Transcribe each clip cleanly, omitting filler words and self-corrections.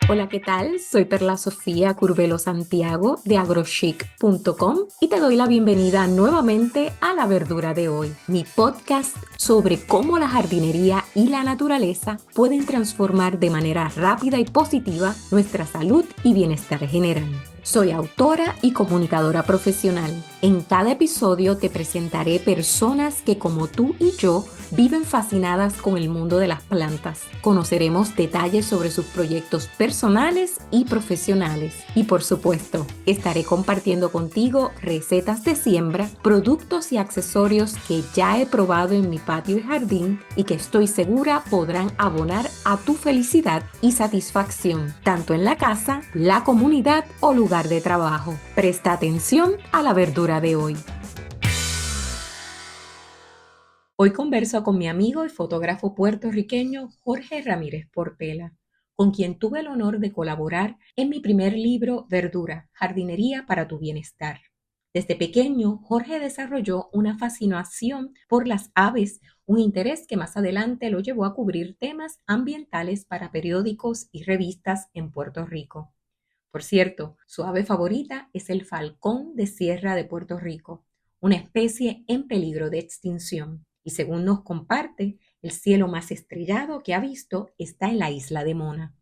Hola, ¿qué tal? Soy Perla Sofía Curvelo Santiago de agrochic.com y te doy la bienvenida nuevamente a La Verdura de Hoy, mi podcast sobre cómo la jardinería y la naturaleza pueden transformar de manera rápida y positiva nuestra salud y bienestar general. Soy autora y comunicadora profesional. En cada episodio te presentaré personas que, como tú y yo, viven fascinadas con el mundo de las plantas. Conoceremos detalles sobre sus proyectos personales y profesionales. Y por supuesto, estaré compartiendo contigo recetas de siembra, productos y accesorios que ya he probado en mi patio y jardín y que estoy segura podrán abonar a tu felicidad y satisfacción, tanto en la casa, la comunidad o lugar de trabajo. Presta atención a la verdura de hoy. Hoy converso con mi amigo y fotógrafo puertorriqueño Jorge Ramírez Portela, con quien tuve el honor de colaborar en mi primer libro Verdura, Jardinería para tu Bienestar. Desde pequeño, Jorge desarrolló una fascinación por las aves, un interés que más adelante lo llevó a cubrir temas ambientales para periódicos y revistas en Puerto Rico. Por cierto, su ave favorita es el falcón de Sierra de Puerto Rico, una especie en peligro de extinción. Y según nos comparte, el cielo más estrellado que ha visto está en la isla de Mona.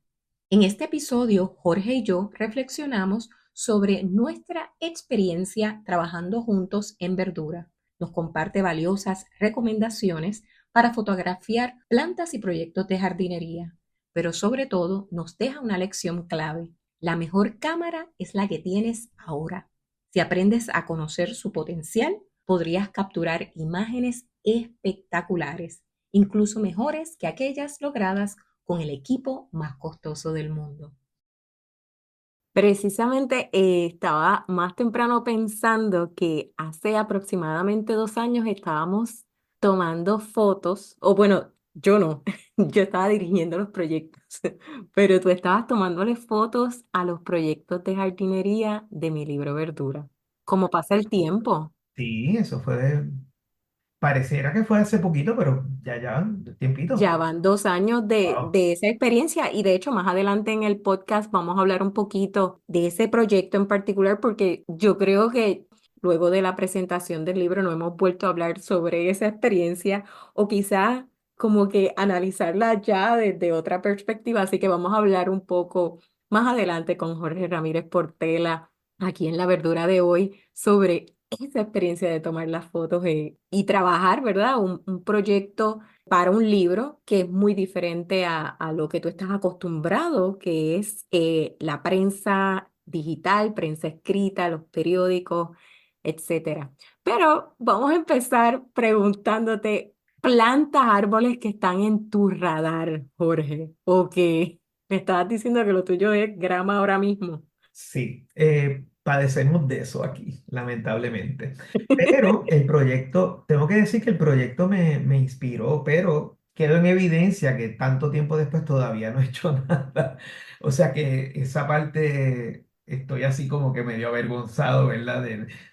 En este episodio, Jorge y yo reflexionamos sobre nuestra experiencia trabajando juntos en verdura. Nos comparte valiosas recomendaciones para fotografiar plantas y proyectos de jardinería, pero sobre todo nos deja una lección clave. La mejor cámara es la que tienes ahora. Si aprendes a conocer su potencial, podrías capturar imágenes espectaculares, incluso mejores que aquellas logradas con el equipo más costoso del mundo. Precisamente estaba más temprano pensando que hace aproximadamente 2 años estábamos tomando fotos, o bueno, yo no, yo estaba dirigiendo los proyectos, pero tú estabas tomándole fotos a los proyectos de jardinería de mi libro Verdura. ¿Cómo pasa el tiempo? Sí, eso fue, pareciera que fue hace poquito, pero ya, tiempito. Ya van 2 años de, Wow. de esa experiencia y de hecho más adelante en el podcast vamos a hablar un poquito de ese proyecto en particular porque yo creo que luego de la presentación del libro no hemos vuelto a hablar sobre esa experiencia o quizás como que analizarla ya desde otra perspectiva. Así que vamos a hablar un poco más adelante con Jorge Ramírez Portela aquí en La Verdura de Hoy sobre esa experiencia de tomar las fotos y trabajar, ¿verdad? Un proyecto para un libro que es muy diferente a lo que tú estás acostumbrado, que es la prensa digital, prensa escrita, los periódicos, etcétera. Pero vamos a empezar preguntándote plantas, árboles que están en tu radar, Jorge, o que me estabas diciendo que lo tuyo es grama ahora mismo. Sí, padecemos de eso aquí, lamentablemente. Pero el proyecto, tengo que decir que el proyecto me inspiró, pero quedó en evidencia que tanto tiempo después todavía no he hecho nada. O sea que esa parte estoy así como que medio avergonzado, ¿verdad?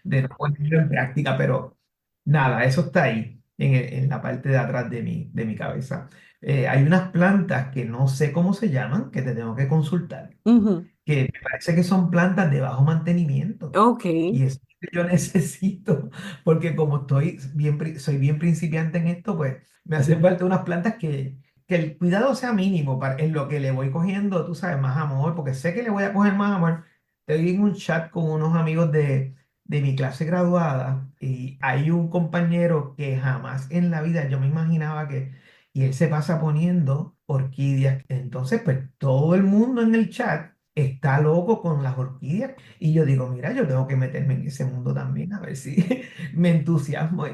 De no ponerlo en práctica, pero nada, eso está ahí, en la parte de atrás de mi cabeza. Hay unas plantas que no sé cómo se llaman, que te tengo que consultar Ujú. que me parece que son plantas de bajo mantenimiento. Ok. Y eso es lo que yo necesito, porque como soy bien principiante en esto, pues me hacen falta unas plantas que el cuidado sea mínimo en lo que le voy cogiendo, tú sabes, más amor, porque sé que le voy a coger más amor. Estoy en un chat con unos amigos de mi clase graduada y hay un compañero que jamás en la vida yo me imaginaba y él se pasa poniendo orquídeas. Entonces, pues todo el mundo en el chat está loco con las orquídeas. Y yo digo, mira, yo tengo que meterme en ese mundo también, a ver si me entusiasmo.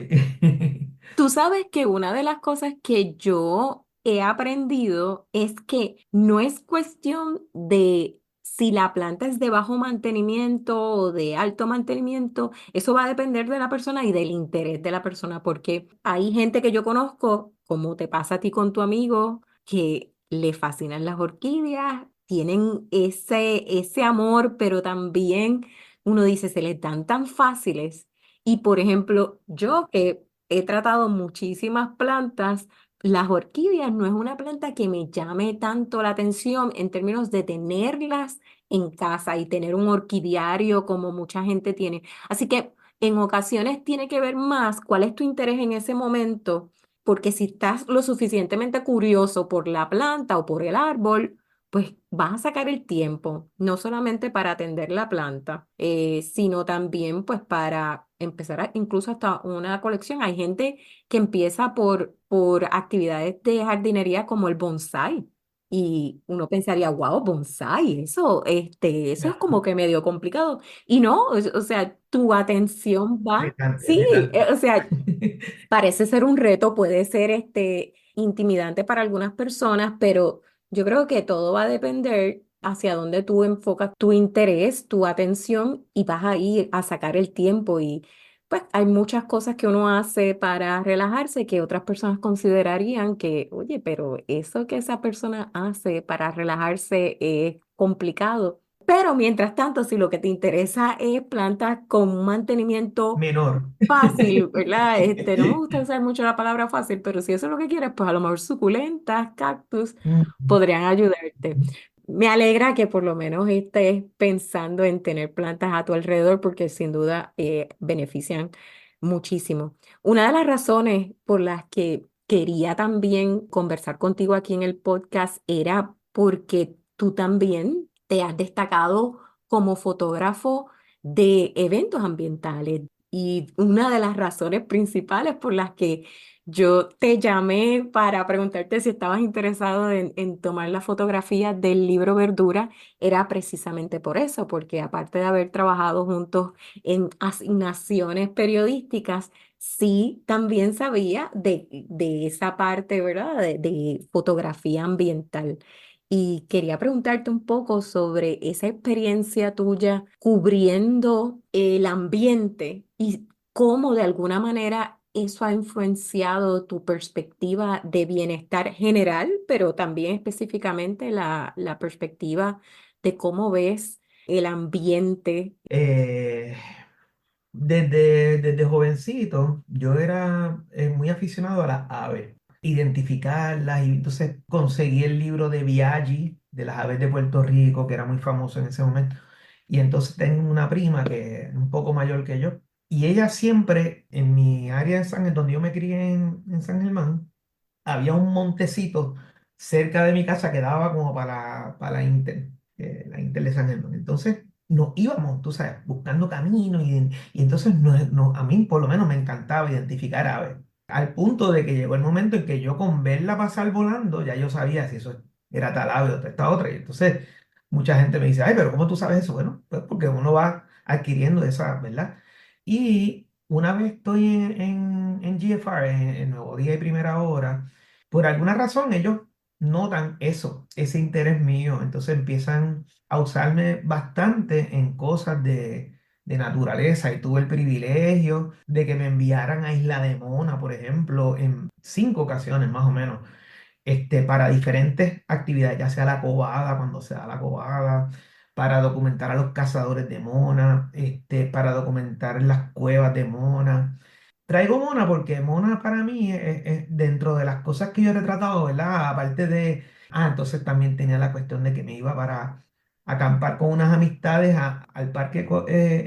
Tú sabes que una de las cosas que yo he aprendido es que no es cuestión de si la planta es de bajo mantenimiento o de alto mantenimiento, eso va a depender de la persona y del interés de la persona, porque hay gente que yo conozco, como te pasa a ti con tu amigo, que le fascinan las orquídeas, tienen ese amor, pero también uno dice, se les dan tan fáciles. Y por ejemplo, yo que he tratado muchísimas plantas, las orquídeas no es una planta que me llame tanto la atención en términos de tenerlas en casa y tener un orquidiario como mucha gente tiene. Así que en ocasiones tiene que ver más cuál es tu interés en ese momento, porque si estás lo suficientemente curioso por la planta o por el árbol, pues vas a sacar el tiempo, no solamente para atender la planta, sino también pues para empezar incluso hasta una colección. Hay gente que empieza por actividades de jardinería como el bonsai. Y uno pensaría, wow, bonsai, eso es como que medio complicado. Y no, o sea, tu atención va, Es sí, retante. o sea, parece ser un reto, puede ser intimidante para algunas personas, pero yo creo que todo va a depender hacia dónde tú enfocas tu interés, tu atención y vas a ir a sacar el tiempo. Y pues hay muchas cosas que uno hace para relajarse que otras personas considerarían que, oye, pero eso que esa persona hace para relajarse es complicado. Pero mientras tanto, si lo que te interesa es plantas con un mantenimiento Menor. fácil, ¿verdad? No me gusta usar mucho la palabra fácil, pero si eso es lo que quieres, pues a lo mejor suculentas, cactus Mm. podrían ayudarte. Me alegra que por lo menos estés pensando en tener plantas a tu alrededor porque sin duda benefician muchísimo. Una de las razones por las que quería también conversar contigo aquí en el podcast era porque tú también te has destacado como fotógrafo de eventos ambientales. Y una de las razones principales por las que yo te llamé para preguntarte si estabas interesado en tomar la fotografía del libro Verdura era precisamente por eso, porque aparte de haber trabajado juntos en asignaciones periodísticas, sí también sabía de esa parte, ¿verdad? De fotografía ambiental. Y quería preguntarte un poco sobre esa experiencia tuya cubriendo el ambiente y cómo de alguna manera eso ha influenciado tu perspectiva de bienestar general, pero también específicamente la perspectiva de cómo ves el ambiente. Eh, desde jovencito, yo era muy aficionado a las aves, identificarlas, y entonces conseguí el libro de Biaggi, de las aves de Puerto Rico, que era muy famoso en ese momento. Y entonces tengo una prima que es un poco mayor que yo, y ella siempre, en mi área de donde yo me crié en San Germán, había un montecito cerca de mi casa que daba como para la Inter de San Germán. Entonces nos íbamos, tú sabes, buscando caminos, y entonces a mí por lo menos me encantaba identificar aves. Al punto de que llegó el momento en que yo con verla pasar volando, ya yo sabía si eso era tal ave o esta otra. Y entonces mucha gente me dice, ay, pero ¿cómo tú sabes eso? Bueno, pues porque uno va adquiriendo esa, ¿verdad? Y una vez estoy en GFR, en Nuevo Día y Primera Hora, por alguna razón ellos notan eso, ese interés mío, entonces empiezan a usarme bastante en cosas de naturaleza, y tuve el privilegio de que me enviaran a Isla de Mona, por ejemplo, en 5 ocasiones más o menos, para diferentes actividades, ya sea la cobada, cuando se da la cobada, para documentar a los cazadores de mona, para documentar las cuevas de mona. Traigo Mona porque Mona para mí es dentro de las cosas que yo he retratado, ¿verdad? Aparte de, entonces también tenía la cuestión de que me iba para acampar con unas amistades al parque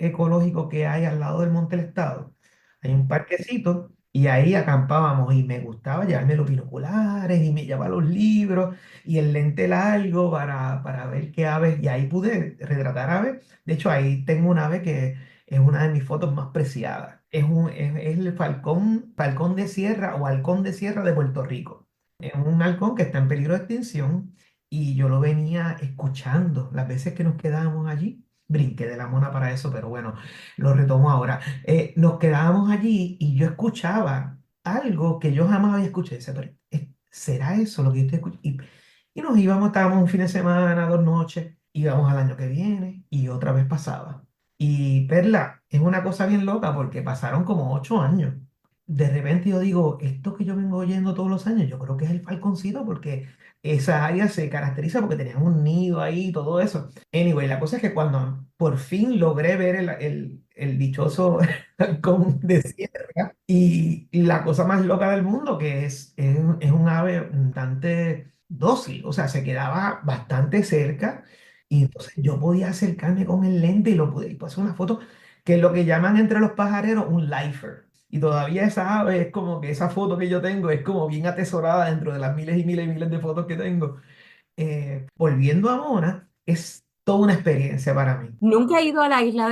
ecológico que hay al lado del Monte del Estado. Hay un parquecito y ahí acampábamos, y me gustaba llevarme los binoculares y me llevaba los libros y el lente largo para ver qué aves, y ahí pude retratar aves. De hecho, ahí tengo un ave que es una de mis fotos más preciadas. Es el falcón de sierra o halcón de sierra de Puerto Rico. Es un halcón que está en peligro de extinción, y yo lo venía escuchando las veces que nos quedábamos allí. Brinqué de la mona para eso, pero bueno, lo retomo ahora. Nos quedábamos allí y yo escuchaba algo que yo jamás había escuchado. Y decía, pero, ¿será eso lo que yo estoy escuchando? Y nos íbamos, estábamos un fin de semana, 2 noches, íbamos al año que viene y otra vez pasaba. Y Perla, es una cosa bien loca porque pasaron como 8 años. De repente yo digo, esto que yo vengo oyendo todos los años, yo creo que es el falconcito, porque esa área se caracteriza porque tenían un nido ahí y todo eso. Anyway, la cosa es que cuando por fin logré ver el dichoso halcón de sierra, Y la cosa más loca del mundo, que es un ave bastante dócil, o sea, se quedaba bastante cerca y entonces yo podía acercarme con el lente y lo pude y puedo hacer una foto que es lo que llaman entre los pajareros un lifer. Y todavía esa ave es como que esa foto que yo tengo es como bien atesorada dentro de las miles y miles y miles de fotos que tengo. Volviendo a Mona, es toda una experiencia para mí. Nunca he ido a la isla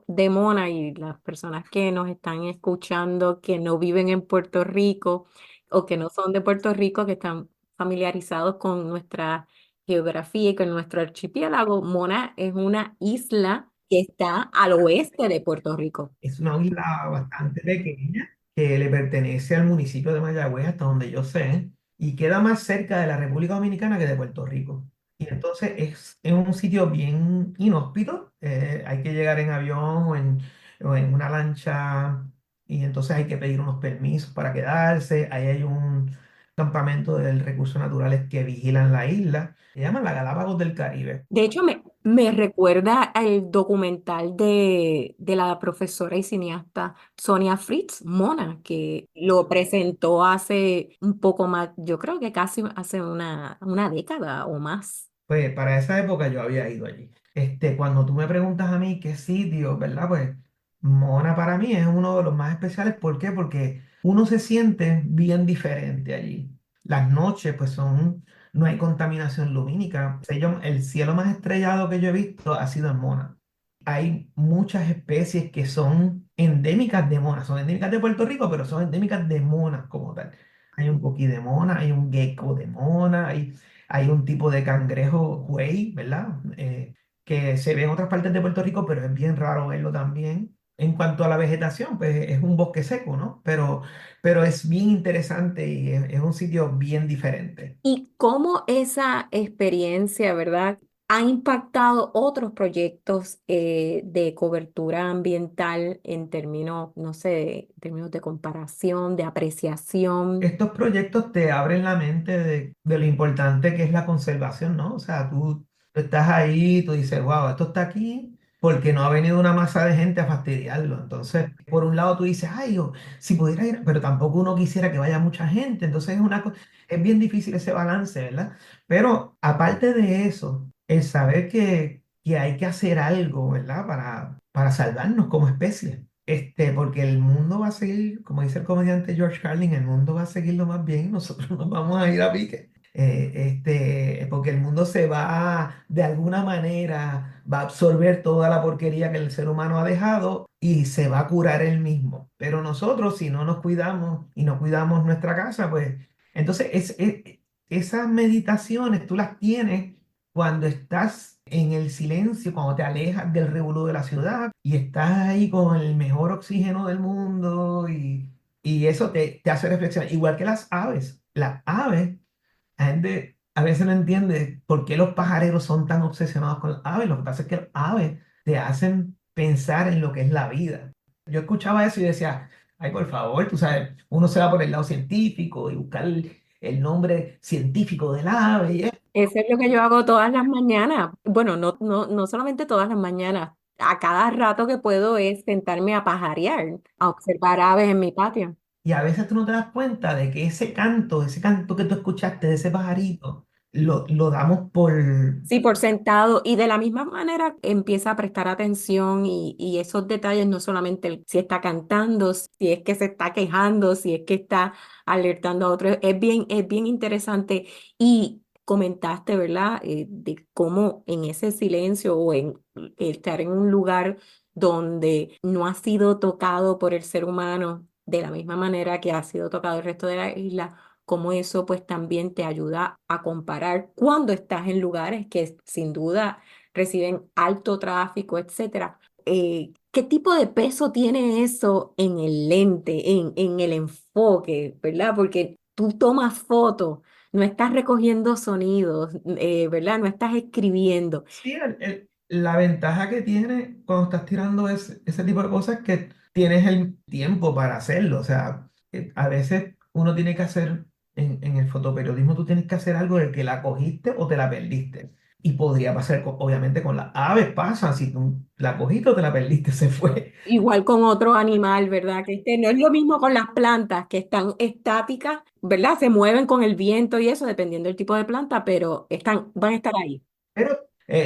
de Mona y las personas que nos están escuchando que no viven en Puerto Rico o que no son de Puerto Rico, que están familiarizados con nuestra geografía y con nuestro archipiélago. Mona es una isla que está al oeste de Puerto Rico. Es una isla bastante pequeña que le pertenece al municipio de Mayagüez, hasta donde yo sé, y queda más cerca de la República Dominicana que de Puerto Rico. Y entonces es un sitio bien inhóspito, hay que llegar en avión o en una lancha, y entonces hay que pedir unos permisos para quedarse. Ahí hay un campamento de recursos naturales que vigilan la isla, se llama la Galápagos del Caribe. De hecho, me recuerda al documental de la profesora y cineasta Sonia Fritz, Mona, que lo presentó hace un poco más, yo creo que casi hace una década o más. Pues para esa época yo había ido allí. Cuando tú me preguntas a mí qué sitio, ¿verdad? Pues Mona para mí es uno de los más especiales. ¿Por qué? Porque uno se siente bien diferente allí. Las noches, pues no hay contaminación lumínica. El cielo más estrellado que yo he visto ha sido en Mona. Hay muchas especies que son endémicas de Mona. Son endémicas de Puerto Rico, pero son endémicas de Mona como tal. Hay un coquí de Mona, hay un gecko de Mona, hay un tipo de cangrejo güey, ¿verdad? Que se ve en otras partes de Puerto Rico, pero es bien raro verlo también. En cuanto a la vegetación, pues es un bosque seco, ¿no? Pero es bien interesante y es un sitio bien diferente. Y cómo esa experiencia, ¿verdad?, ha impactado otros proyectos de cobertura ambiental en términos, no sé, en términos de comparación, de apreciación. Estos proyectos te abren la mente de lo importante que es la conservación, ¿no? O sea, tú estás ahí, tú dices, wow, esto está aquí porque no ha venido una masa de gente a fastidiarlo. Entonces, por un lado tú dices, ay, yo, si pudiera ir, pero tampoco uno quisiera que vaya mucha gente. Entonces, es bien difícil ese balance, ¿verdad? Pero aparte de eso, el saber que hay que hacer algo, ¿verdad? Para salvarnos como especie. Porque el mundo va a seguir, como dice el comediante George Carlin, el mundo va a seguir lo más bien y nosotros nos vamos a ir a pique. Porque el mundo se va, de alguna manera, va a absorber toda la porquería que el ser humano ha dejado y se va a curar él mismo. Pero nosotros, si no nos cuidamos y no cuidamos nuestra casa, pues entonces esas meditaciones tú las tienes cuando estás en el silencio, cuando te alejas del revolú de la ciudad y estás ahí con el mejor oxígeno del mundo y eso te hace reflexionar. Igual que las aves, la gente a veces no entiende por qué los pajareros son tan obsesionados con las aves. Lo que pasa es que las aves te hacen pensar en lo que es la vida. Yo escuchaba eso y decía, ay, por favor, tú sabes, uno se va por el lado científico y buscar el nombre científico del ave y Eso es lo que yo hago todas las mañanas. Bueno, no solamente todas las mañanas. A cada rato que puedo es sentarme a pajarear, a observar aves en mi patio. Y a veces tú no te das cuenta de que ese canto que tú escuchaste de ese pajarito, lo damos por... Sí, por sentado. Y de la misma manera empieza a prestar atención y esos detalles, no solamente si está cantando, si es que se está quejando, si es que está alertando a otros, es bien interesante. Y comentaste, ¿verdad? De cómo en ese silencio o en estar en un lugar donde no ha sido tocado por el ser humano de la misma manera que ha sido tocado el resto de la isla, cómo eso pues también te ayuda a comparar cuando estás en lugares que sin duda reciben alto tráfico, etcétera. ¿Qué tipo de peso tiene eso en el lente, en el enfoque, ¿verdad? Porque tú tomas fotos, no estás recogiendo sonidos, ¿verdad? No estás escribiendo. Sí, la ventaja que tiene cuando estás tirando ese tipo de cosas es que tienes el tiempo para hacerlo. O sea, a veces uno tiene que hacer, en el fotoperiodismo tú tienes que hacer algo de que la cogiste o te la perdiste. Y podría pasar, obviamente, con las aves pasa, si tú la cogiste o te la perdiste, se fue. Igual con otro animal, ¿verdad? Que no es lo mismo con las plantas, que están estáticas, ¿verdad? Se mueven con el viento y eso, dependiendo del tipo de planta, pero van a estar ahí. Pero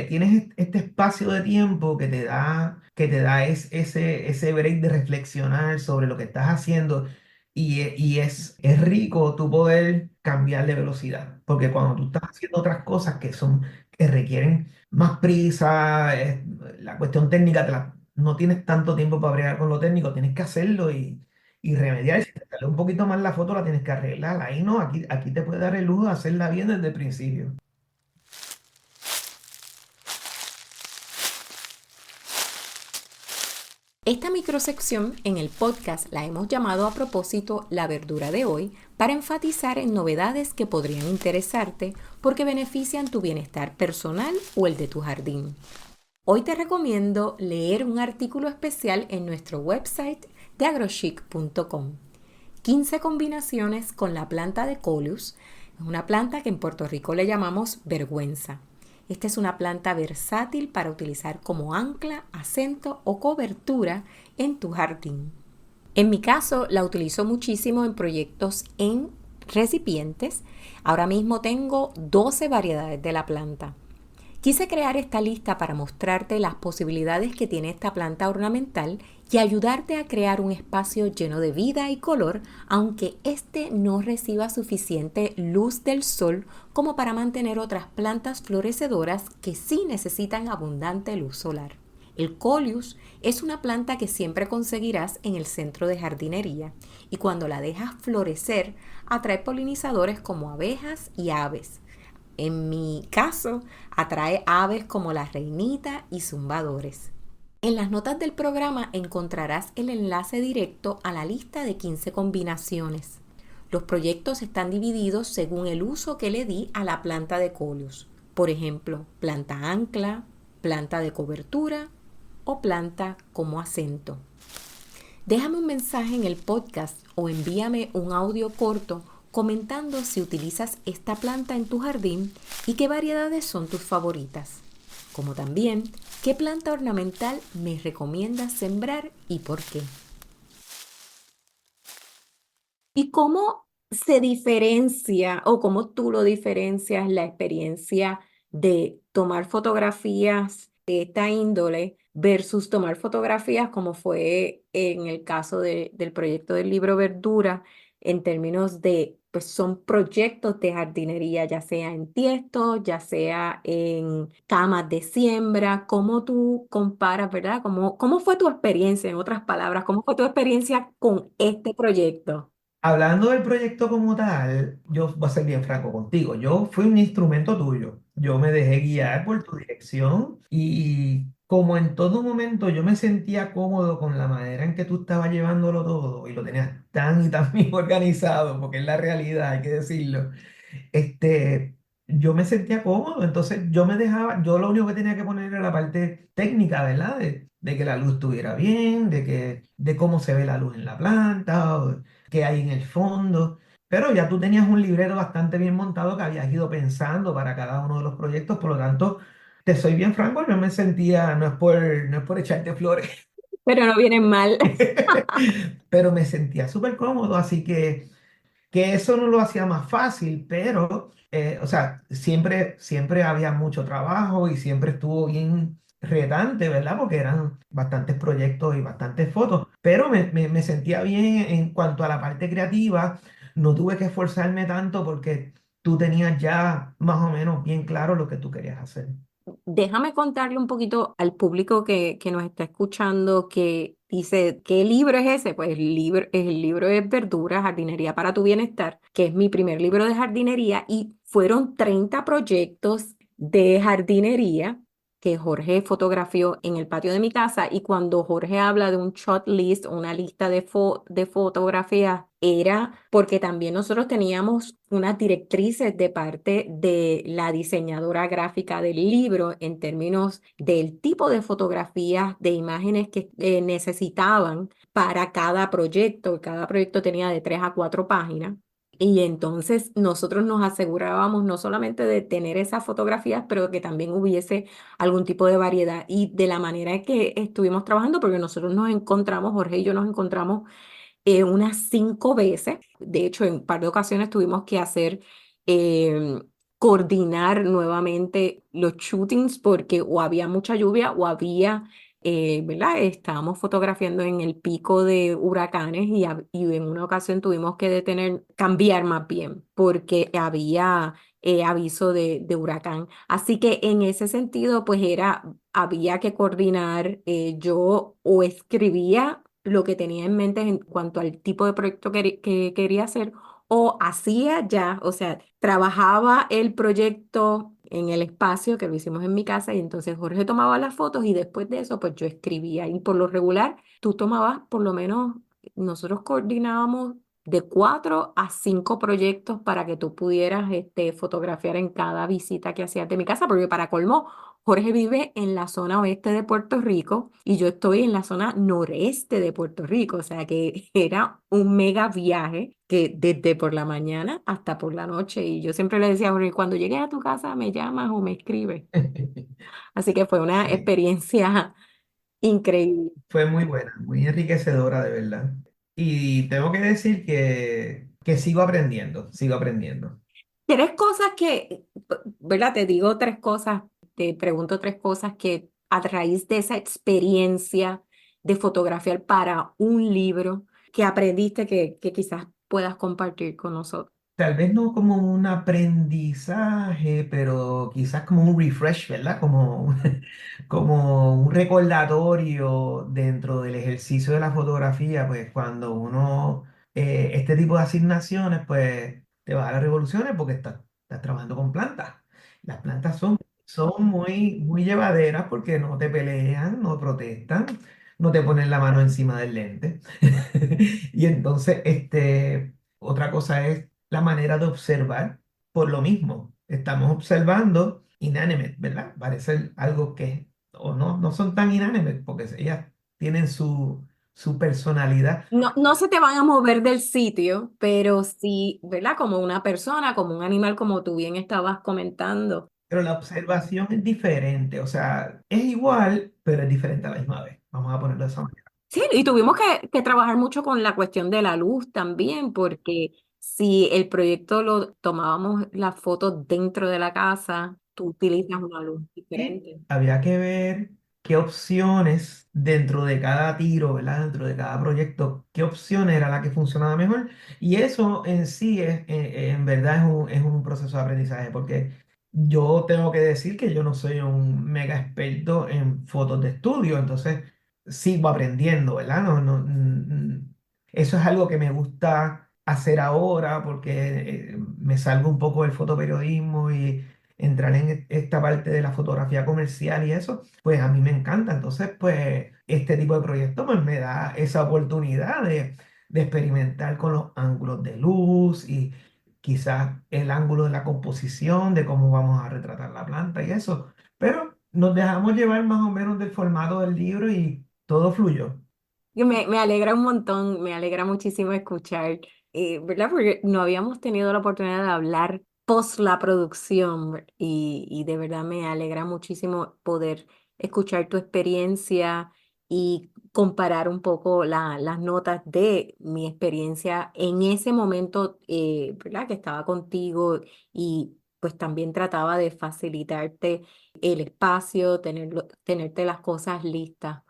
tienes este espacio de tiempo que te da ese break de reflexionar sobre lo que estás haciendo y es rico tu poder cambiar de velocidad, porque cuando tú estás haciendo otras cosas que requieren más prisa, la cuestión técnica, no tienes tanto tiempo para bregar con lo técnico, tienes que hacerlo y remediar. Si te sale un poquito mal la foto, la tienes que arreglar. Ahí no, aquí te puede dar el lujo de hacerla bien desde el principio. Esta microsección en el podcast la hemos llamado a propósito La verdura de hoy para enfatizar en novedades que podrían interesarte porque benefician tu bienestar personal o el de tu jardín. Hoy te recomiendo leer un artículo especial en nuestro website de agrochic.com. 15 combinaciones con la planta de Coleus, una planta que en Puerto Rico le llamamos vergüenza. Esta es una planta versátil para utilizar como ancla, acento o cobertura en tu jardín. En mi caso, la utilizo muchísimo en proyectos en recipientes. Ahora mismo tengo 12 variedades de la planta. Quise crear esta lista para mostrarte las posibilidades que tiene esta planta ornamental y ayudarte a crear un espacio lleno de vida y color, aunque este no reciba suficiente luz del sol como para mantener otras plantas florecedoras que sí necesitan abundante luz solar. El Coleus es una planta que siempre conseguirás en el centro de jardinería y cuando la dejas florecer atrae polinizadores como abejas y aves. En mi caso, atrae aves como la reinita y zumbadores. En las notas del programa encontrarás el enlace directo a la lista de 15 combinaciones. Los proyectos están divididos según el uso que le di a la planta de Coleus. Por ejemplo, planta ancla, planta de cobertura o planta como acento. Déjame un mensaje en el podcast o envíame un audio corto comentando si utilizas esta planta en tu jardín y qué variedades son tus favoritas, como también qué planta ornamental me recomiendas sembrar y por qué. ¿Y cómo se diferencia o cómo tú lo diferencias la experiencia de tomar fotografías de esta índole versus tomar fotografías como fue en el caso del proyecto del libro Verdura, en términos de, pues son proyectos de jardinería, ya sea en tiesto, ya sea en camas de siembra? ¿Cómo tú comparas, verdad? ¿Cómo fue tu experiencia, en otras palabras, cómo fue tu experiencia con este proyecto? Hablando del proyecto como tal, yo voy a ser bien franco contigo. Yo fui un instrumento tuyo. Yo me dejé guiar por tu dirección y como en todo momento yo me sentía cómodo con la manera en que tú estabas llevándolo todo y lo tenías tan y tan bien organizado, porque es la realidad, hay que decirlo. Yo me sentía cómodo, entonces yo me dejaba, yo lo único que tenía que poner era la parte técnica, ¿verdad? De que la luz estuviera bien, de cómo se ve la luz en la planta, o qué hay en el fondo. Pero ya tú tenías un libreto bastante bien montado que habías ido pensando para cada uno de los proyectos, por lo tanto, te soy bien franco, yo me sentía, no es por echarte flores, Pero no vienen mal. pero me sentía súper cómodo, así que eso no lo hacía más fácil, pero, o sea, siempre había mucho trabajo y siempre estuvo bien retante, ¿verdad? Porque eran bastantes proyectos y bastantes fotos, pero me sentía bien en cuanto a la parte creativa, no tuve que esforzarme tanto porque tú tenías ya más o menos bien claro lo que tú querías hacer. Déjame contarle un poquito al público que nos está escuchando que dice, ¿qué libro es ese? Pues el libro es Verdura, Jardinería para tu Bienestar, que es mi primer libro de jardinería y fueron 30 proyectos de jardinería que Jorge fotografió en el patio de mi casa y cuando Jorge habla de un shot list, una lista de fotografías, era porque también nosotros teníamos unas directrices de parte de la diseñadora gráfica del libro en términos del tipo de fotografías, de imágenes que necesitaban para cada proyecto. Cada proyecto tenía de 3 a 4 páginas. Y entonces nosotros nos asegurábamos no solamente de tener esas fotografías, pero que también hubiese algún tipo de variedad. Y de la manera que estuvimos trabajando, porque nosotros nos encontramos, Jorge y yo nos encontramos unas 5 veces. De hecho, en un par de ocasiones tuvimos que hacer, eh, coordinar nuevamente los shootings porque o había mucha lluvia o había, ¿verdad? Estábamos fotografiando en el pico de huracanes y en una ocasión tuvimos que cambiar más bien porque había aviso de huracán. Así que en ese sentido, pues había que coordinar. Yo o escribía lo que tenía en mente en cuanto al tipo de proyecto que quería hacer, o hacía ya, o sea, trabajaba el proyecto en el espacio que lo hicimos en mi casa y entonces Jorge tomaba las fotos y después de eso, pues yo escribía y por lo regular, tú tomabas por lo menos, nosotros coordinábamos de 4 a 5 proyectos para que tú pudieras fotografiar en cada visita que hacías de mi casa, porque para colmo, Jorge vive en la zona oeste de Puerto Rico y yo estoy en la zona noreste de Puerto Rico, o sea que era un mega viaje que desde por la mañana hasta por la noche y yo siempre le decía a Jorge, cuando llegues a tu casa me llamas o me escribes. Así que fue una Sí, experiencia increíble. fue muy buena, muy enriquecedora de verdad. Y tengo que decir que sigo aprendiendo, sigo aprendiendo. 3 cosas ¿verdad? Te digo 3 cosas, te pregunto 3 cosas que a raíz de esa experiencia de fotografiar para un libro que aprendiste que quizás puedas compartir con nosotros. Tal vez no como un aprendizaje, pero quizás como un refresh, ¿verdad? Como, como un recordatorio dentro del ejercicio de la fotografía, pues cuando uno, este tipo de asignaciones, pues te va a las revoluciones porque estás trabajando con plantas. Las plantas son muy, muy llevaderas porque no te pelean, no protestan, no te ponen la mano encima del lente. Y entonces, otra cosa es la manera de observar por lo mismo. Estamos observando inanimate, ¿verdad? Parece algo que, o no, no son tan inanimate porque ellas tienen su personalidad, No, no se te van a mover del sitio, pero sí, ¿verdad? Como una persona, como un animal, como tú bien estabas comentando. pero la observación es diferente, o sea, es igual, pero es diferente a la misma vez. Vamos a ponerlo de esa manera. Sí, y tuvimos que trabajar mucho con la cuestión de la luz también, porque si el proyecto lo tomábamos las fotos dentro de la casa, tú utilizas una luz Y diferente. había que ver qué opciones dentro de cada tiro, ¿verdad? Dentro de cada proyecto, qué opción era la que funcionaba mejor. Y eso en sí en verdad es un proceso de aprendizaje, porque yo tengo que decir que yo no soy un mega experto en fotos de estudio, entonces sigo aprendiendo, ¿verdad? Eso es algo que me gusta hacer ahora porque me salgo un poco del fotoperiodismo y entrar en esta parte de la fotografía comercial y eso, pues a mí me encanta. Entonces, pues este tipo de proyectos pues, me da esa oportunidad de experimentar con los ángulos de luz y quizás el ángulo de la composición, de cómo vamos a retratar la planta y eso. Pero nos dejamos llevar más o menos del formato del libro y todo fluyó. Y me alegra un montón, me alegra muchísimo escuchar, ¿verdad? Porque no habíamos tenido la oportunidad de hablar post la producción y de verdad me alegra muchísimo poder escuchar tu experiencia y comparar un poco las notas de mi experiencia en ese momento, ¿verdad? Que estaba contigo y pues también trataba de facilitarte el espacio, tenerte las cosas listas.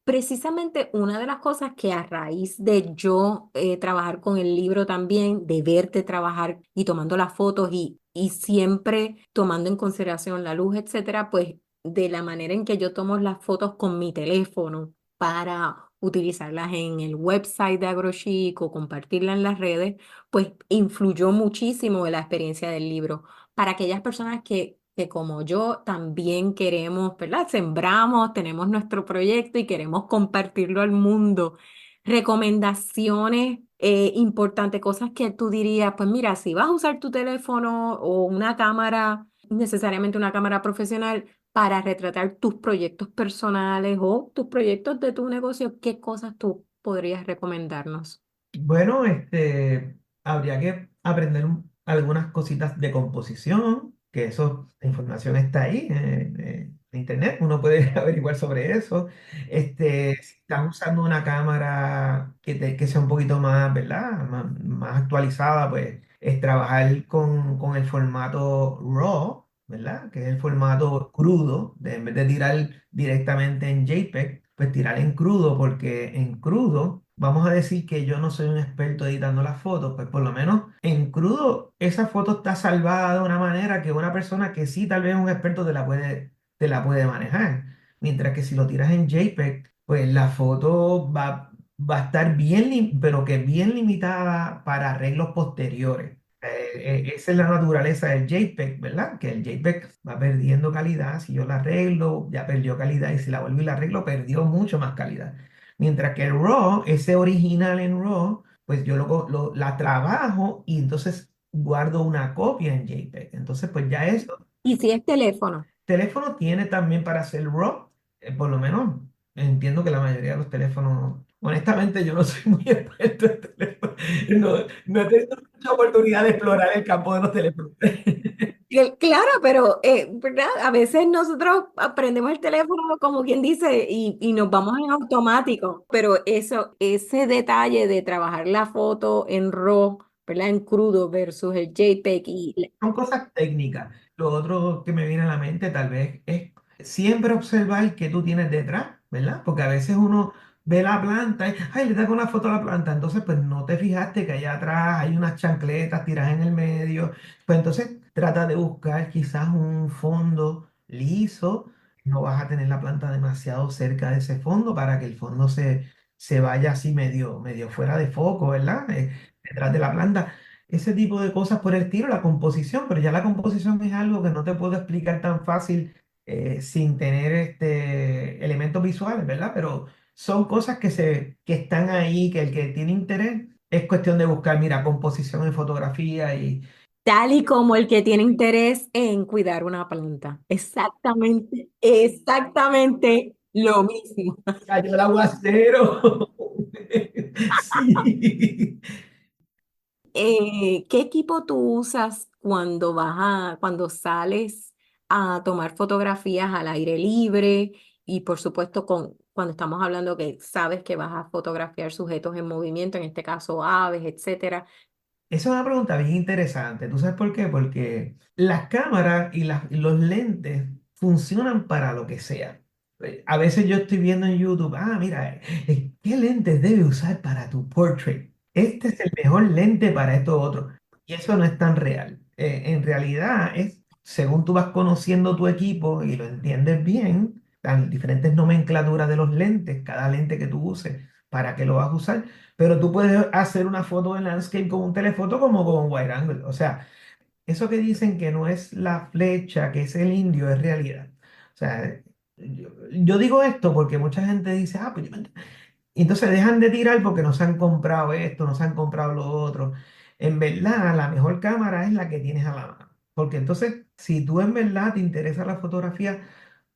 Precisamente una de las cosas que a raíz de yo trabajar con el libro también, de verte trabajar y tomando las fotos y siempre tomando en consideración la luz, etcétera, pues de la manera en que yo tomo las fotos con mi teléfono para utilizarlas en el website de AgroChic o compartirlas en las redes, pues influyó muchísimo en la experiencia del libro. Para aquellas personas que como yo también queremos, ¿verdad? Sembramos, tenemos nuestro proyecto y queremos compartirlo al mundo. Recomendaciones importantes, cosas que tú dirías, pues mira, si vas a usar tu teléfono o una cámara, necesariamente una cámara profesional, para retratar tus proyectos personales o tus proyectos de tu negocio, ¿qué cosas tú podrías recomendarnos? Bueno, habría que aprender algunas cositas de composición, que eso, la información está ahí en internet, uno puede averiguar sobre eso. Si estás usando una cámara que sea un poquito más, ¿verdad? Más actualizada, pues es trabajar con el formato RAW, ¿verdad? Que es el formato crudo, en vez de tirar directamente en JPEG, pues tirar en crudo, porque en crudo, vamos a decir que yo no soy un experto editando las fotos, pues por lo menos en crudo esa foto está salvada de una manera que una persona que sí tal vez es un experto te la puede manejar. Mientras que si lo tiras en JPEG, pues la foto va a estar bien, pero que bien limitada para arreglos posteriores. Esa es la naturaleza del JPEG, ¿verdad? Que el JPEG va perdiendo calidad. Si yo la arreglo, ya perdió calidad. Y si la vuelvo y la arreglo, perdió mucho más calidad. Mientras que el RAW, ese original en RAW, pues yo la trabajo y entonces guardo una copia en JPEG. Entonces, pues ya eso. Y si es teléfono. Teléfono tiene también para hacer RAW, por lo menos entiendo que la mayoría de los teléfonos, honestamente yo no soy muy experto en teléfonos, no, no he tenido mucha oportunidad de explorar el campo de los teléfonos. Claro, pero ¿verdad? A veces nosotros aprendemos el teléfono, como quien dice, y nos vamos en automático. Pero eso, ese detalle de trabajar la foto en RAW, ¿verdad? En crudo versus el JPEG Son cosas técnicas. Lo otro que me viene a la mente tal vez es siempre observar qué tú tienes detrás, ¿verdad? Porque a veces uno ve la planta y, ay, le saco una foto a la planta, entonces pues no te fijaste que allá atrás hay unas chancletas tiradas en el medio, pues entonces trata de buscar quizás un fondo liso, no vas a tener la planta demasiado cerca de ese fondo para que el fondo se vaya así medio fuera de foco, ¿verdad? Detrás de la planta. Ese tipo de cosas por el estilo, la composición, pero ya la composición es algo que no te puedo explicar tan fácil sin tener elementos visuales, ¿verdad? Pero son cosas que están ahí, que el que tiene interés es cuestión de buscar, mira, composición en fotografía y tal y como el que tiene interés en cuidar una planta. Exactamente, exactamente lo mismo. cayó el aguacero. Sí. ¿Qué equipo tú usas cuando cuando sales a tomar fotografías al aire libre? Y por supuesto, cuando estamos hablando que sabes que vas a fotografiar sujetos en movimiento, en este caso aves, etcétera. Esa es una pregunta bien interesante. ¿Tú sabes por qué? Porque las cámaras y los lentes funcionan para lo que sea. A veces yo estoy viendo en YouTube, mira, ¿qué lentes debe usar para tu portrait? Este es el mejor lente para esto otro. Y eso no es tan real. En realidad es, según tú vas conociendo tu equipo y lo entiendes bien, las diferentes nomenclaturas de los lentes, cada lente que tú uses, para qué lo vas a usar, pero tú puedes hacer una foto de landscape con un telefoto como con un wide angle. O sea, eso que dicen que no es la flecha, que es el indio, es realidad. O sea, yo digo esto porque mucha gente dice, pues y entonces dejan de tirar porque no se han comprado esto, no se han comprado lo otro. En verdad, la mejor cámara es la que tienes a la mano. Porque entonces, si tú en verdad te interesa la fotografía,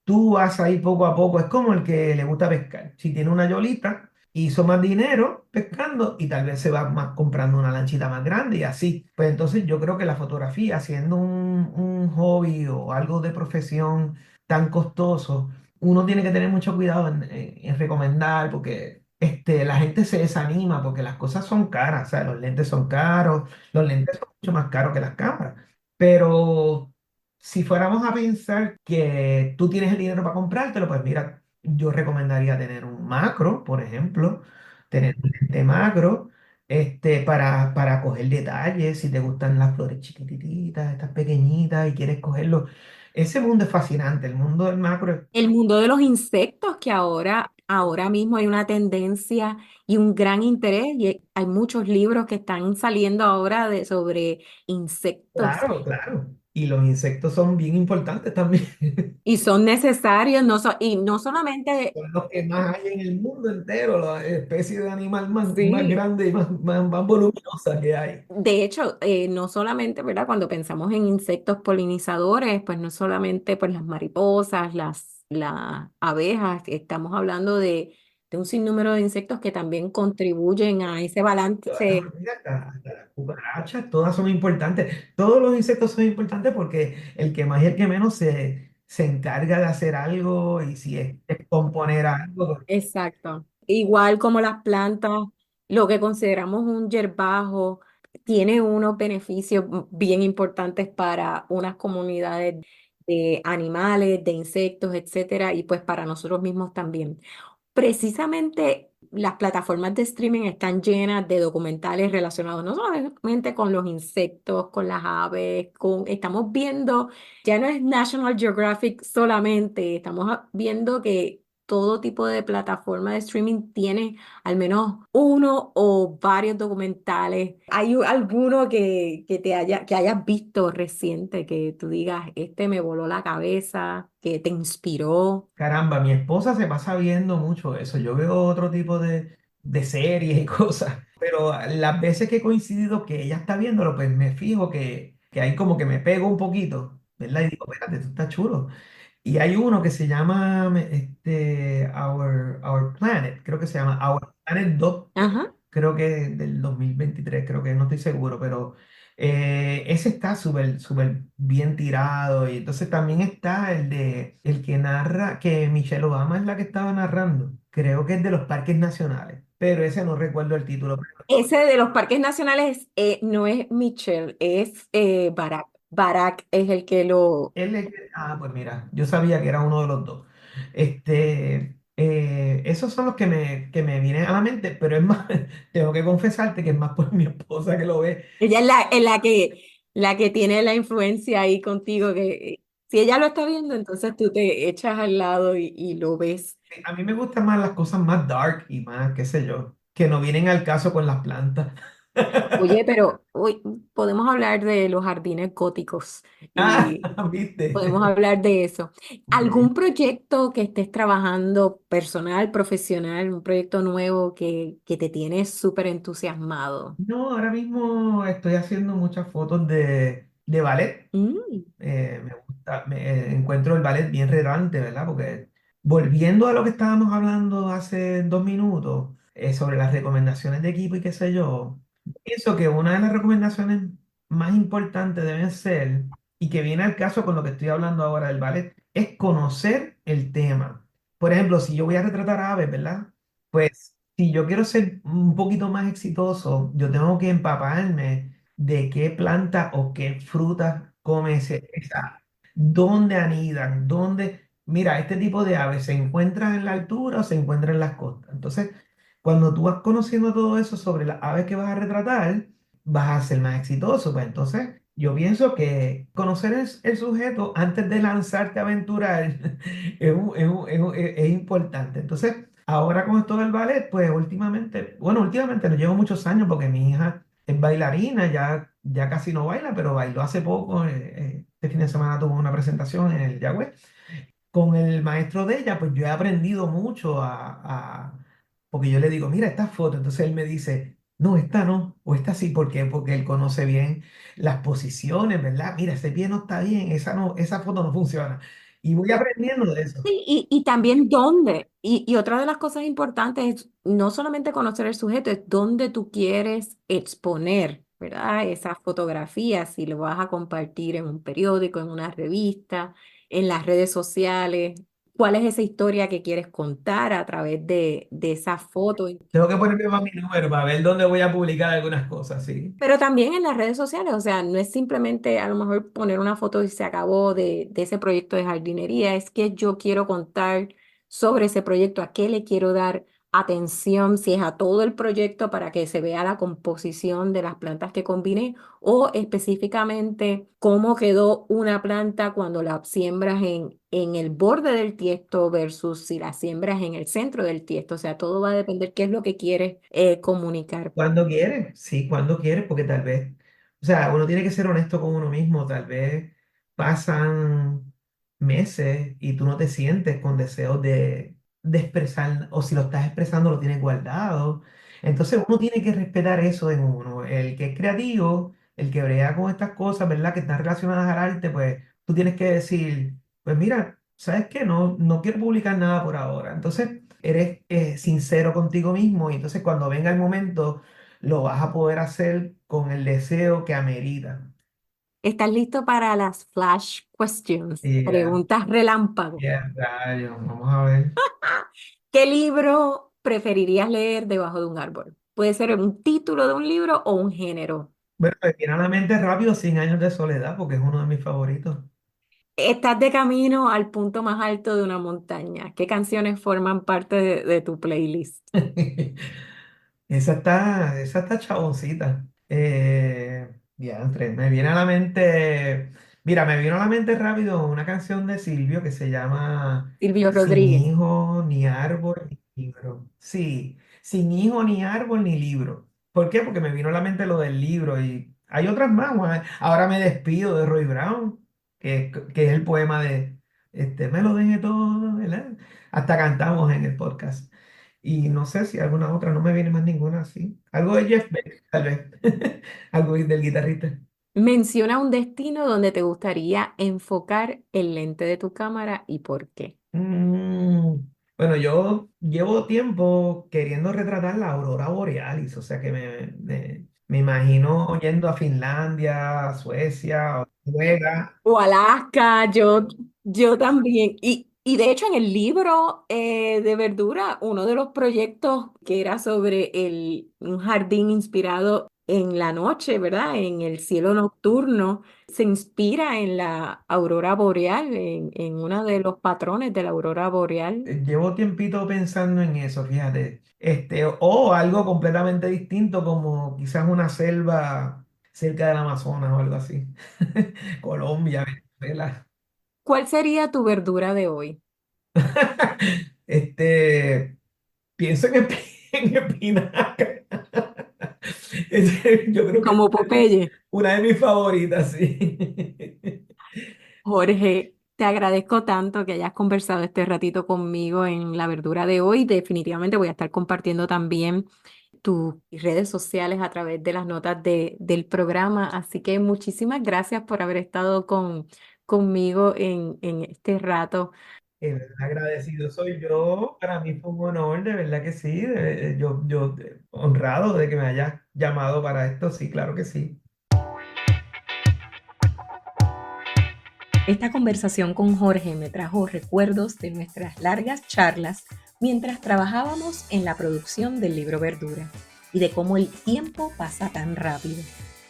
tú vas ahí poco a poco. Es como el que le gusta pescar. Si tiene una yolita, hizo más dinero pescando y tal vez se va más comprando una lanchita más grande y así. Pues entonces yo creo que la fotografía, siendo un hobby o algo de profesión tan costoso, uno tiene que tener mucho cuidado en recomendar porque la gente se desanima porque las cosas son caras. O sea, los lentes son caros, los lentes son mucho más caros que las cámaras. Pero si fuéramos a pensar que tú tienes el dinero para comprártelo, pues mira, yo recomendaría tener un macro, por ejemplo, tener un lente macro, para coger detalles, si te gustan las flores chiquititas, estas pequeñitas y quieres cogerlo. Ese mundo es fascinante, el mundo del macro es, El mundo de los insectos, que ahora mismo hay una tendencia y un gran interés, y hay muchos libros que están saliendo ahora sobre insectos claro, claro. Y los insectos son bien importantes también. y son necesarios, y no solamente, Son los que más hay en el mundo entero, la especie de animal más sí. grande y más voluminosa que hay. De hecho, no solamente, ¿verdad? Cuando pensamos en insectos polinizadores, pues no solamente pues las mariposas, las abejas, estamos hablando de un sinnúmero de insectos que también contribuyen a ese balance. Mira, hasta las cucarachas, todas son importantes. Todos los insectos son importantes porque el que más y el que menos se encarga de hacer algo y si es componer algo. Exacto. Igual como las plantas, lo que consideramos un yerbajo tiene unos beneficios bien importantes para unas comunidades de animales, de insectos, etcétera, y pues para nosotros mismos también. Precisamente las plataformas de streaming están llenas de documentales relacionados no solamente con los insectos, con las aves, estamos viendo, ya no es National Geographic solamente, estamos viendo que todo tipo de plataforma de streaming tiene al menos uno o varios documentales. ¿Hay alguno que hayas visto reciente que tú digas, este me voló la cabeza, que te inspiró? Caramba, mi esposa se pasa viendo mucho eso. Yo veo otro tipo de series y cosas, pero las veces que he coincidido que ella está viéndolo, pues me fijo que ahí como que me pego un poquito, ¿verdad? Y digo, espérate, esto está chulo. Y hay uno que se llama Our Planet, creo que se llama Our Planet 2, Ajá. creo que es del 2023, creo que no estoy seguro, pero ese está súper, súper bien tirado. Y entonces también está el que narra, que Michelle Obama es la que estaba narrando, creo que es de los parques nacionales, pero ese no recuerdo el título. Ese de los parques nacionales no es Mitchell, es Barack. Barack es el que lo... Pues mira, yo sabía que era uno de los dos. Esos son los que me vienen a la mente, pero es más, tengo que confesarte que es más por mi esposa que lo ve. Ella es la que tiene la influencia ahí contigo, que si ella lo está viendo, entonces tú te echas al lado y lo ves. A mí me gustan más las cosas más dark y más, qué sé yo, que no vienen al caso con las plantas. Oye, pero hoy podemos hablar de los jardines góticos Ah, y ¿viste? podemos hablar de eso. Sí. ¿Algún proyecto que estés trabajando personal, profesional, un proyecto nuevo que te tiene súper entusiasmado? No, ahora mismo estoy haciendo muchas fotos de ballet. Mm. Me gusta, encuentro el ballet bien relevante, ¿verdad? Porque volviendo a lo que estábamos hablando hace 2 minutos, sobre las recomendaciones de equipo y qué sé yo, pienso que una de las recomendaciones más importantes deben ser, y que viene al caso con lo que estoy hablando ahora del ballet, es conocer el tema. Por ejemplo, si yo voy a retratar aves, ¿verdad? Pues si yo quiero ser un poquito más exitoso, yo tengo que empaparme de qué planta o qué fruta come esa, dónde anidan, dónde, mira, este tipo de aves se encuentran en la altura o se encuentran en las costas. Entonces, cuando tú vas conociendo todo eso sobre las aves que vas a retratar, vas a ser más exitoso. Pues entonces, yo pienso que conocer el sujeto antes de lanzarte a aventurar es importante. Entonces, ahora con esto del ballet, pues últimamente, bueno, últimamente no llevo muchos años porque mi hija es bailarina, ya casi no baila, pero bailó hace poco. Este fin de semana tuvo una presentación en el Yagüe. Con el maestro de ella, pues yo he aprendido mucho porque yo le digo, mira esta foto. Entonces él me dice, no, esta no, o esta sí, ¿por qué? Porque él conoce bien las posiciones, ¿verdad? Mira, ese pie no está bien, esa no, esa foto no funciona. Y voy aprendiendo de eso. Sí, y también dónde. Y otra de las cosas importantes es no solamente conocer el sujeto, es dónde tú quieres exponer, ¿verdad? Esas fotografías, si lo vas a compartir en un periódico, en una revista, en las redes sociales. ¿Cuál es esa historia que quieres contar a través de esa foto? Tengo que ponerme más mi número para ver dónde voy a publicar algunas cosas, ¿sí? Pero también en las redes sociales, o sea, no es simplemente a lo mejor poner una foto y se acabó de ese proyecto de jardinería, es que yo quiero contar sobre ese proyecto, a qué le quiero dar atención, si es a todo el proyecto para que se vea la composición de las plantas que combiné o específicamente cómo quedó una planta cuando la siembras en el borde del tiesto versus si la siembras en el centro del tiesto, o sea, todo va a depender qué es lo que quieres comunicar. Cuando quieres, sí, cuando quieres, porque tal vez, o sea, uno tiene que ser honesto con uno mismo, tal vez pasan meses y tú no te sientes con deseos de expresar, o si lo estás expresando lo tienes guardado. Entonces uno tiene que respetar eso en uno. El que es creativo, el que brega con estas cosas, ¿verdad? Que están relacionadas al arte, pues tú tienes que decir, pues mira. ¿sabes qué? No quiero publicar nada por ahora. Entonces, eres sincero contigo mismo y entonces cuando venga el momento, lo vas a poder hacer con el deseo que amerita. ¿Estás listo para las flash questions? Yeah, Preguntas relámpago. yeah, rayos. Vamos a ver. ¿Qué libro preferirías leer debajo de un árbol? Puede ser un título de un libro o un género. Bueno, me viene a la mente rápido 100 años de soledad porque es uno de mis favoritos. Estás de camino al punto más alto de una montaña. ¿Qué canciones forman parte de tu playlist? Esa está chaboncita. Diantre, me viene a la mente, mira, me vino a la mente rápido una canción de Silvio que se llama Silvio Sin Rodríguez. hijo, ni árbol, ni libro. Sí, sin hijo, ni árbol, ni libro. ¿Por qué? Porque me vino a la mente lo del libro y hay otras más. Juan. Ahora me despido de Roy Brown, que es el poema de Me lo dejé todo, ¿verdad? Hasta cantamos en el podcast. Y no sé si alguna otra, no me viene más ninguna así. Algo de Jeff Beck, tal vez. Algo del guitarrista. Menciona un destino donde te gustaría enfocar el lente de tu cámara y por qué. Mm, bueno, yo llevo tiempo queriendo retratar la aurora borealis, o sea que me imagino yendo a Finlandia, Suecia, Noruega. O Alaska, yo también. Y de hecho en el libro de verdura, uno de los proyectos que era sobre un jardín inspirado en la noche, ¿verdad? En el cielo nocturno, se inspira en la aurora boreal, en uno de los patrones de la aurora boreal. Llevo tiempito pensando en eso, fíjate. O algo completamente distinto, como quizás una selva cerca del Amazonas o algo así. Colombia, Venezuela. ¿Cuál sería tu verdura de hoy? Este, pienso en espinaca. Yo creo que es Como Popeye. una de mis favoritas, sí. Jorge, te agradezco tanto que hayas conversado este ratito conmigo en la verdura de hoy. Definitivamente voy a estar compartiendo también tus redes sociales a través de las notas del programa. Así que muchísimas gracias por haber estado conmigo en este rato. Agradecido soy yo, para mí fue un honor, de verdad que sí, yo honrado de que me hayas llamado para esto, sí, claro que sí. Esta conversación con Jorge me trajo recuerdos de nuestras largas charlas mientras trabajábamos en la producción del libro Verdura y de cómo el tiempo pasa tan rápido.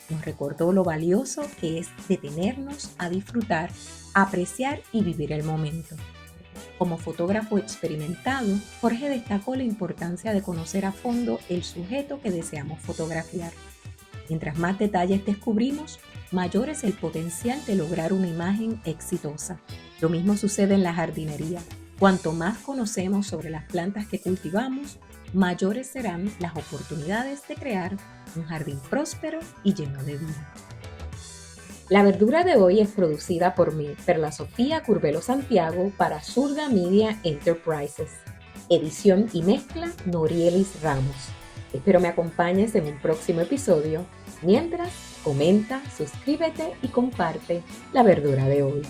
Nos recordó lo valioso que es detenernos a disfrutar, apreciar y vivir el momento. Como fotógrafo experimentado, Jorge destacó la importancia de conocer a fondo el sujeto que deseamos fotografiar. Mientras más detalles descubrimos, mayor es el potencial de lograr una imagen exitosa. Lo mismo sucede en la jardinería. Cuanto más conocemos sobre las plantas que cultivamos, mayores serán las oportunidades de crear un jardín próspero y lleno de vida. La verdura de hoy es producida por mí, Perla Sofía Curbelo Santiago, para Zurda Media Enterprises. Edición y mezcla Norielis Ramos. Espero me acompañes en un próximo episodio. Mientras, comenta, suscríbete y comparte la verdura de hoy.